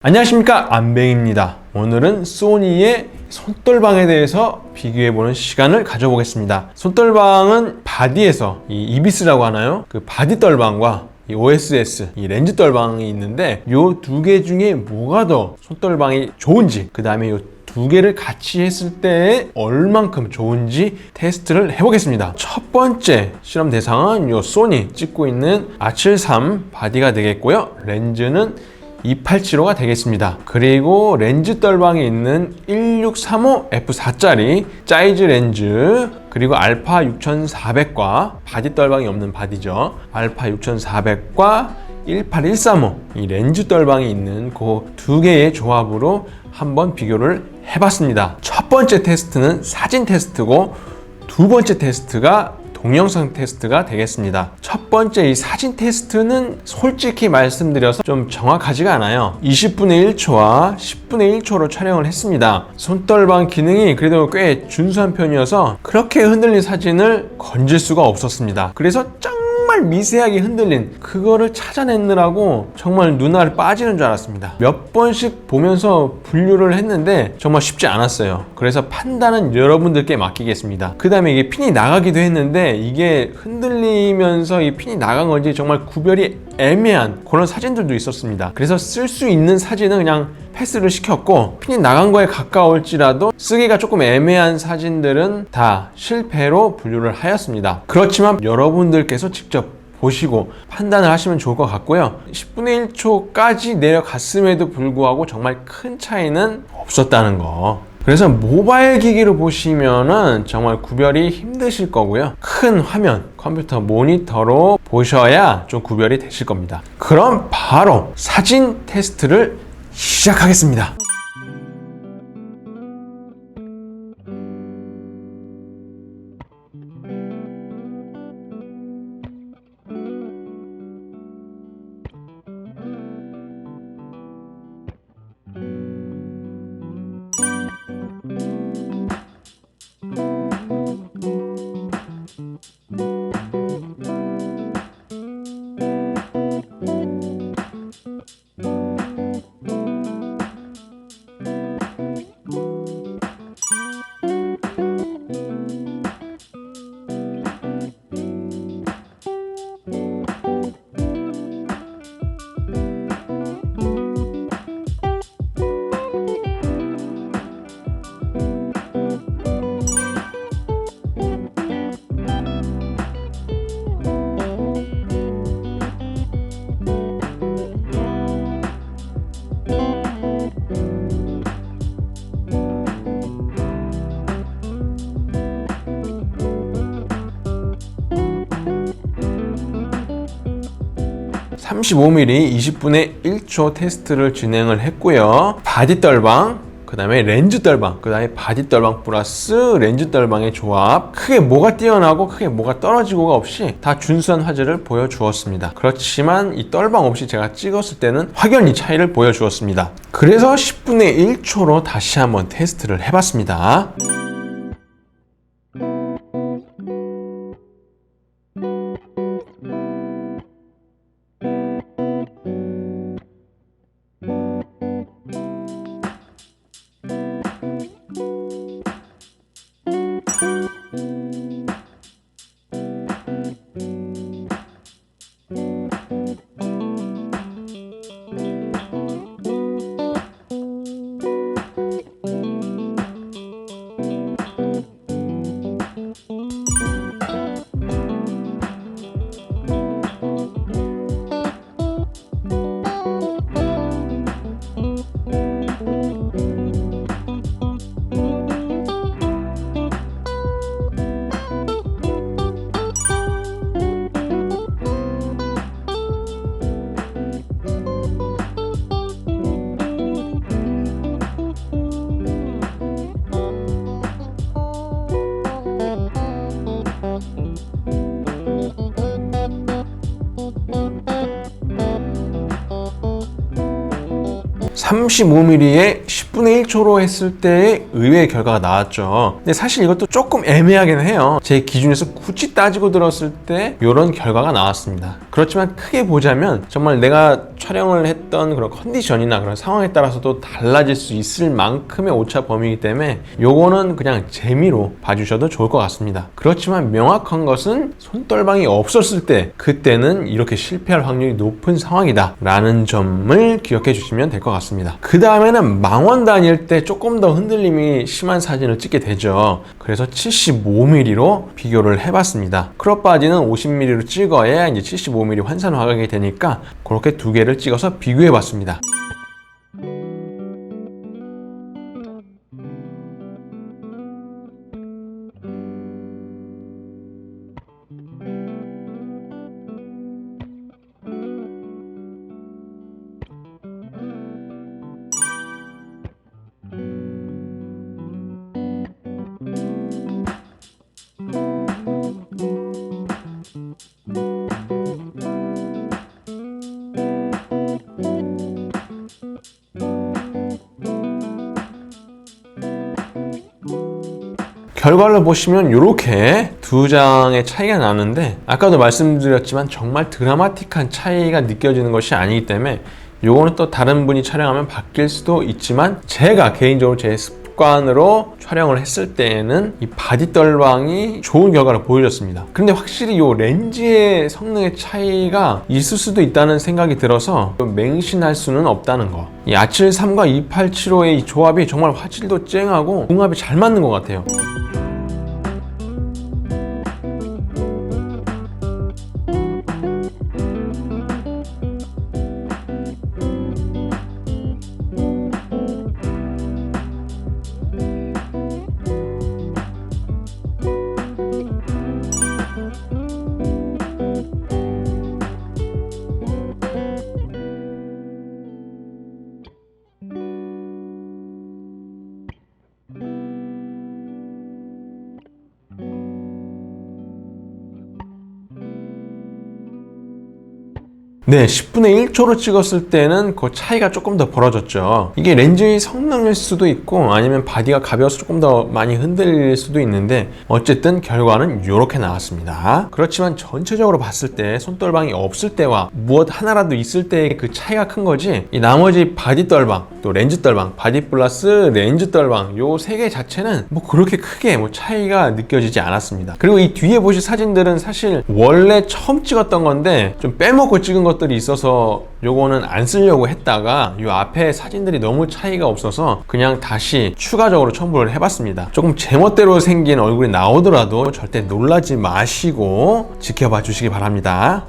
안녕하십니까, 안뱅입니다. 오늘은 소니의 손떨방에 대해서 비교해보는 시간을 가져보겠습니다. 손떨방은 바디에서 이 이비스라고 하나요? 그 바디 떨방과 이 OSS, 이 렌즈 떨방이 있는데 이 두 개 중에 뭐가 더 손떨방이 좋은지, 그 다음에 이 두 개를 같이 했을 때 얼만큼 좋은지 테스트를 해보겠습니다. 첫 번째 실험 대상은 이 소니 찍고 있는 R73 바디가 되겠고요. 렌즈는 2875가 되겠습니다. 그리고 렌즈 떨방에 있는 1635 f4짜리 사이즈 렌즈, 그리고 알파 6400과 바디 떨방이 없는 바디죠. 알파 6400과 18135 이 렌즈 떨방이 있는 그 두 개의 조합으로 한번 비교를 해봤습니다. 첫 번째 테스트는 사진 테스트고 두 번째 테스트가 동영상 테스트가 되겠습니다. 첫 번째 이 사진 테스트는 솔직히 말씀드려서 좀 정확하지가 않아요. 20분의 1초와 10분의 1초로 촬영을 했습니다. 손떨방 기능이 그래도 꽤 준수한 편이어서 그렇게 흔들린 사진을 건질 수가 없었습니다. 그래서 정말 미세하게 흔들린 그거를 찾아내느라고 정말 눈알이 빠지는 줄 알았습니다. 몇 번씩 보면서 분류를 했는데 정말 쉽지 않았어요. 그래서 판단은 여러분들께 맡기겠습니다. 그 다음에 이게 핀이 나가기도 했는데 이게 흔들리면서 이 핀이 나간 건지 정말 구별이 애매한 그런 사진들도 있었습니다. 그래서 쓸 수 있는 사진은 그냥 패스를 시켰고, 핀이 나간 거에 가까울지라도 쓰기가 조금 애매한 사진들은 다 실패로 분류를 하였습니다. 그렇지만 여러분들께서 직접 보시고 판단을 하시면 좋을 것 같고요. 10분의 1초까지 내려갔음에도 불구하고 정말 큰 차이는 없었다는 거. 그래서 모바일 기기로 보시면은 정말 구별이 힘드실 거고요. 큰 화면, 컴퓨터 모니터로 보셔야 좀 구별이 되실 겁니다. 그럼 바로 사진 테스트를 시작하겠습니다. (35mm) 20분의 1초 테스트를 진행을 했고요. 바디 떨방, 그 다음에 렌즈 떨방, 그 다음에 바디 떨방 플러스 렌즈 떨방의 조합, 크게 뭐가 뛰어나고 크게 뭐가 떨어지고가 없이 다 준수한 화질을 보여주었습니다. 그렇지만 이 떨방 없이 제가 찍었을 때는 확연히 차이를 보여주었습니다. 그래서 10분의 1초로 다시 한번 테스트를 해봤습니다. 35mm에 10분의 1초로 했을 때의 의외의 결과가 나왔죠. 근데 사실 이것도 조금 애매하긴 해요. 제 기준에서 굳이 따지고 들었을 때 이런 결과가 나왔습니다. 그렇지만 크게 보자면 정말 내가 촬영을 했던 그런 컨디션이나 그런 상황에 따라서도 달라질 수 있을 만큼의 오차 범위이기 때문에 요거는 그냥 재미로 봐주셔도 좋을 것 같습니다. 그렇지만 명확한 것은 손떨방이 없었을 때 그때는 이렇게 실패할 확률이 높은 상황이다 라는 점을 기억해 주시면 될 것 같습니다. 그 다음에는 망원 다닐 때 조금 더 흔들림이 심한 사진을 찍게 되죠. 그래서 75mm로 비교를 해봤습니다. 크롭 바지는 50mm로 찍어야 이제 75mm 환산화각이 되니까 그렇게 두 개를 찍어서 비교해봤습니다. 결과를 보시면 이렇게 두 장의 차이가 나는데 아까도 말씀드렸지만 정말 드라마틱한 차이가 느껴지는 것이 아니기 때문에 요거는 또 다른 분이 촬영하면 바뀔 수도 있지만 제가 개인적으로 제 습관으로 촬영을 했을 때에는 이 바디 떨방이 좋은 결과를 보여줬습니다. 근데 확실히 이 렌즈의 성능의 차이가 있을 수도 있다는 생각이 들어서 맹신할 수는 없다는 거. 이 R73과 2875의 이 조합이 정말 화질도 쨍하고 궁합이 잘 맞는 것 같아요. 네, 10분의 1초로 찍었을 때는 그 차이가 조금 더 벌어졌죠. 이게 렌즈의 성능일 수도 있고 아니면 바디가 가벼워서 조금 더 많이 흔들릴 수도 있는데 어쨌든 결과는 이렇게 나왔습니다. 그렇지만 전체적으로 봤을 때 손떨방이 없을 때와 무엇 하나라도 있을 때의 그 차이가 큰 거지 이 나머지 바디 떨방 또 렌즈 떨방, 바디 플러스 렌즈 떨방 요 세 개 자체는 뭐 그렇게 크게 뭐 차이가 느껴지지 않았습니다. 그리고 이 뒤에 보실 사진들은 사실 원래 처음 찍었던 건데 좀 빼먹고 찍은 것들이 있어서 요거는 안 쓰려고 했다가 요 앞에 사진들이 너무 차이가 없어서 그냥 다시 추가적으로 첨부를 해봤습니다. 조금 제멋대로 생긴 얼굴이 나오더라도 절대 놀라지 마시고 지켜봐 주시기 바랍니다.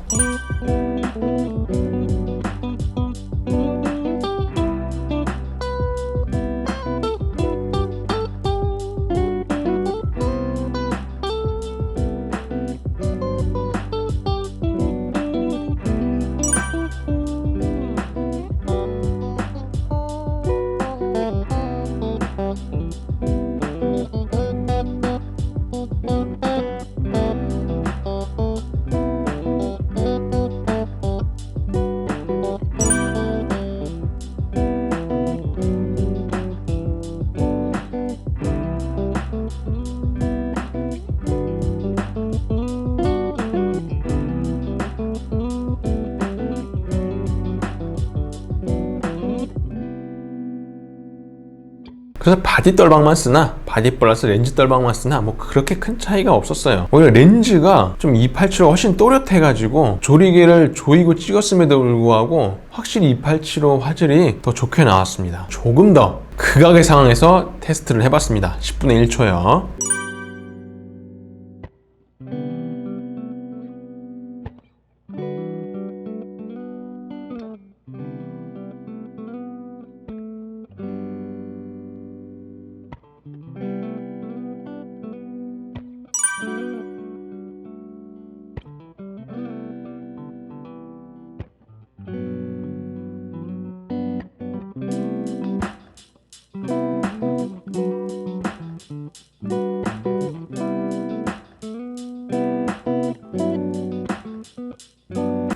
그래서 바디 떨방만 쓰나 바디 플러스 렌즈 떨방만 쓰나 뭐 그렇게 큰 차이가 없었어요. 오히려 렌즈가 좀 287로 훨씬 또렷해 가지고 조리개를 조이고 찍었음에도 불구하고 확실히 287로 화질이 더 좋게 나왔습니다. 조금 더 극악의 상황에서 테스트를 해봤습니다. 10분의 1초요.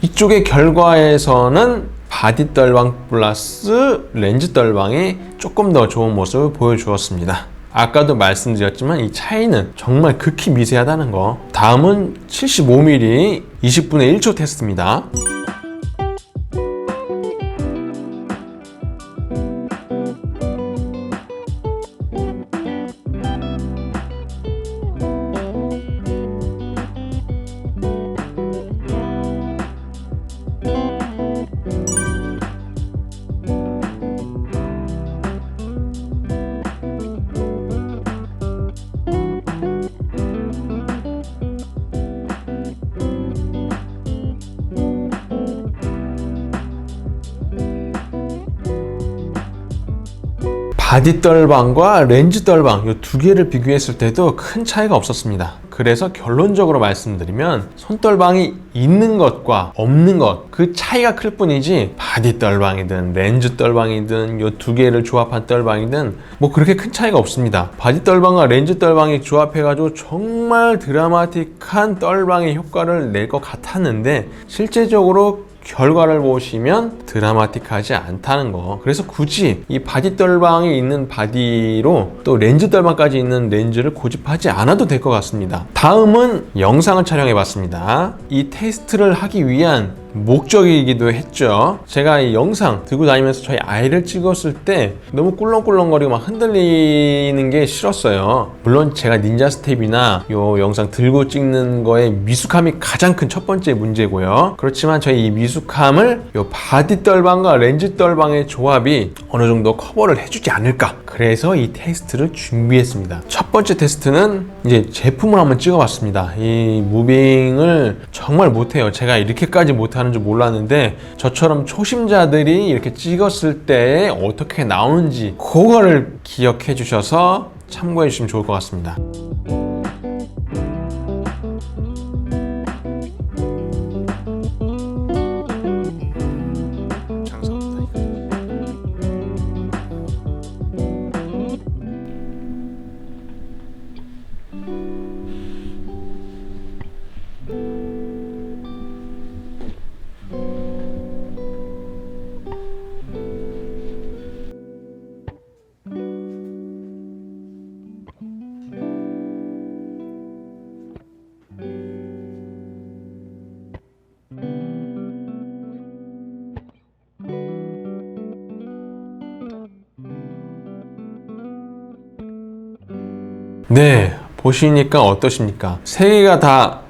이쪽의 결과에서는 바디 떨방 플러스 렌즈 떨방이 조금 더 좋은 모습을 보여주었습니다. 아까도 말씀드렸지만 이 차이는 정말 극히 미세하다는 거. 다음은 75mm 20분의 1초 테스트입니다. 바디 떨방과 렌즈 떨방 이 두 개를 비교했을 때도 큰 차이가 없었습니다. 그래서 결론적으로 말씀드리면 손떨방이 있는 것과 없는 것 그 차이가 클 뿐이지 바디 떨방이든 렌즈 떨방이든 이 두 개를 조합한 떨방이든 뭐 그렇게 큰 차이가 없습니다. 바디 떨방과 렌즈 떨방이 조합해가지고 정말 드라마틱한 떨방의 효과를 낼 것 같았는데 실제적으로 결과를 보시면 드라마틱하지 않다는 거. 그래서 굳이 이 바디 떨방이 있는 바디로 또 렌즈 떨방까지 있는 렌즈를 고집하지 않아도 될 것 같습니다. 다음은 영상을 촬영해 봤습니다. 이 테스트를 하기 위한 목적이기도 했죠. 제가 이 영상 들고 다니면서 저희 아이를 찍었을 때 너무 꿀렁꿀렁거리고 막 흔들리는 게 싫었어요. 물론 제가 닌자 스텝이나 요 영상 들고 찍는 거에 미숙함이 가장 큰 첫 번째 문제고요. 그렇지만 저희 이 미숙함을 요 바디 떨방과 렌즈 떨방의 조합이 어느 정도 커버를 해주지 않을까. 그래서 이 테스트를 준비했습니다. 첫 번째 테스트는 이제 제품을 한번 찍어봤습니다. 이 무빙을 정말 못해요. 제가 이렇게까지 못하는 줄 몰랐는데 저처럼 초심자들이 이렇게 찍었을 때 어떻게 나오는지 그거를 기억해 주셔서 참고해 주시면 좋을 것 같습니다. 네, 보시니까 어떠십니까? 세 개가 다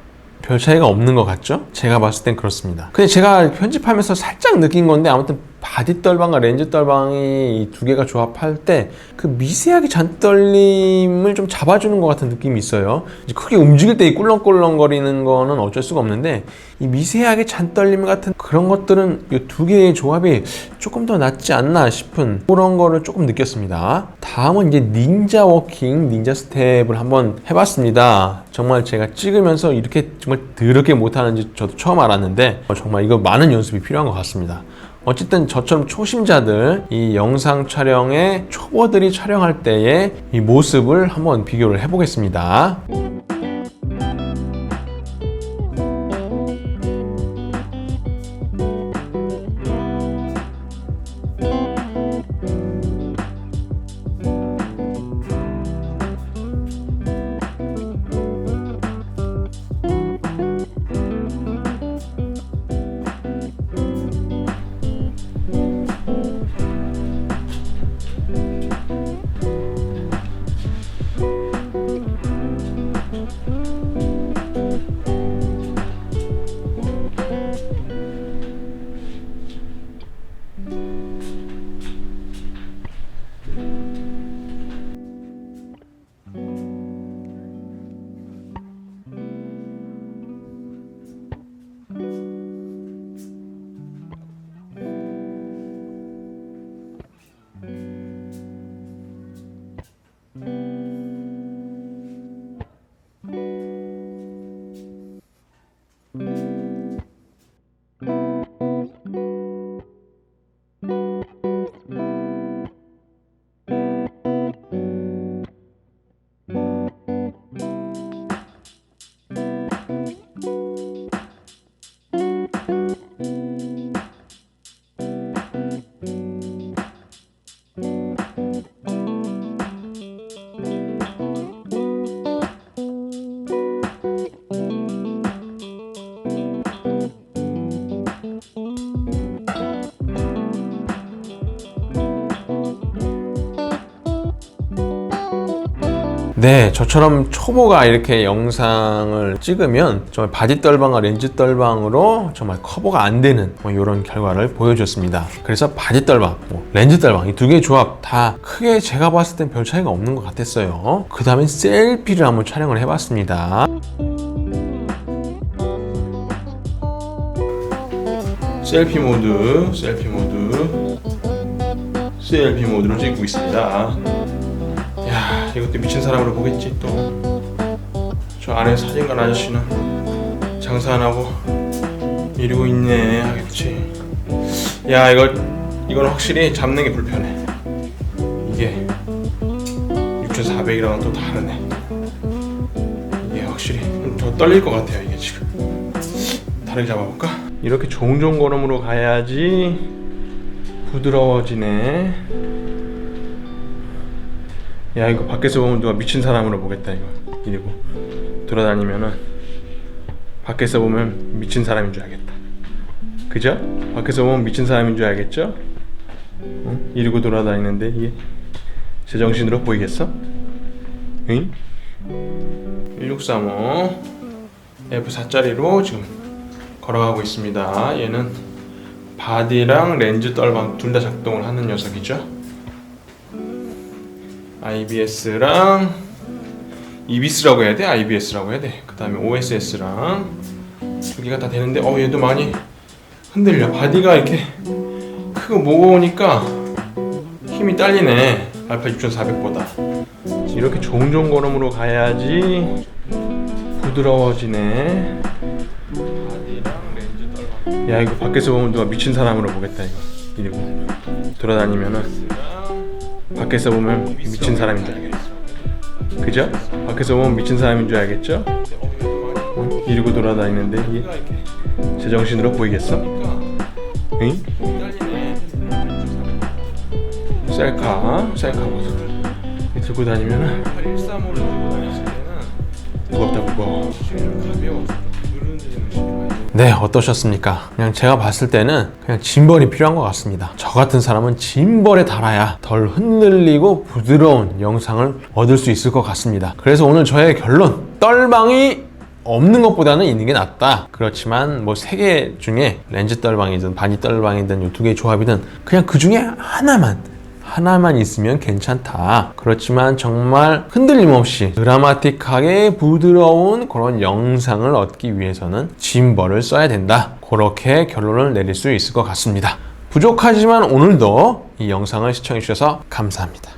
별 차이가 없는 것 같죠? 제가 봤을 땐 그렇습니다. 근데 제가 편집하면서 살짝 느낀 건데 아무튼 바디 떨방과 렌즈 떨방이 이 두 개가 조합할 때 그 미세하게 잔떨림을 좀 잡아주는 것 같은 느낌이 있어요. 이제 크게 움직일 때 이 꿀렁꿀렁거리는 거는 어쩔 수가 없는데 이 미세하게 잔떨림 같은 그런 것들은 이 두 개의 조합이 조금 더 낫지 않나 싶은 그런 거를 조금 느꼈습니다. 다음은 이제 닌자 워킹, 닌자 스텝을 한번 해봤습니다. 정말 제가 찍으면서 이렇게 정말 더럽게 못하는지 저도 처음 알았는데 정말 이거 많은 연습이 필요한 것 같습니다. 어쨌든 저처럼 초심자들, 이 영상 촬영에 초보들이 촬영할 때의 이 모습을 한번 비교를 해보겠습니다. 네, 저처럼 초보가 이렇게 영상을 찍으면 정말 바디 떨방과 렌즈 떨방으로 정말 커버가 안 되는 이런 결과를 보여줬습니다. 그래서 바디 떨방, 렌즈 떨방 이 두 개의 조합 다 크게 제가 봤을 땐 별 차이가 없는 것 같았어요. 그 다음에 셀피를 한번 촬영을 해봤습니다. 셀피 모드로 찍고 있습니다. 야, 이것도 미친 사람으로 보겠지. 또 저 안에 사진관 아저씨는 장사 안 하고 이러고 있네 하겠지. 야, 이건 확실히 잡는 게 불편해. 이게 6400이랑은 또 다르네. 이게 확실히 더 떨릴 것 같아요. 이게 지금 다르게 잡아볼까? 이렇게 종종 걸음으로 가야지 부드러워지네. 야, 이거 밖에서 보면 누가 미친 사람으로 보겠다. 이거 이러고 돌아다니면은 밖에서 보면 미친 사람인 줄 알겠다. 그죠? 밖에서 보면 미친 사람인 줄 알겠죠? 이러고 돌아다니는데 이게 제정신으로 보이겠어? 응? 1635 F4짜리로 지금 걸어가고 있습니다. 얘는 바디랑 렌즈 떨방 둘 다 작동을 하는 녀석이죠. IBS랑 EBS라고 해야 돼? IBS라고 해야 돼? 그 다음에 OSS랑 두 개가 다 되는데 얘도 많이 흔들려. 바디가 이렇게 크고 무거우니까 힘이 딸리네. 알파 6400보다. 이렇게 종종 걸음으로 가야지 부드러워지네. 야, 이거 밖에서 보면 누가 미친 사람으로 보겠다. 이거 이러고 돌아다니면은 밖에서 보면 미친 사람인 줄 알겠죠? 그죠? 밖에서 보면 미친 사람인 줄 알겠죠? 이러고 돌아다니는데 이게 제정신으로 보이겠어? 응? 셀카 모습 들고 다니면은 무겁다 무거워. 네, 어떠셨습니까? 그냥 제가 봤을 때는 그냥 짐벌이 필요한 것 같습니다. 저 같은 사람은 짐벌에 달아야 덜 흔들리고 부드러운 영상을 얻을 수 있을 것 같습니다. 그래서 오늘 저의 결론, 떨방이 없는 것보다는 있는 게 낫다. 그렇지만 뭐 세 개 중에 렌즈 떨방이든 바디 떨방이든 이 두 개의 조합이든 그냥 그 중에 하나만 있으면 괜찮다. 그렇지만 정말 흔들림 없이 드라마틱하게 부드러운 그런 영상을 얻기 위해서는 짐벌을 써야 된다. 그렇게 결론을 내릴 수 있을 것 같습니다. 부족하지만 오늘도 이 영상을 시청해 주셔서 감사합니다.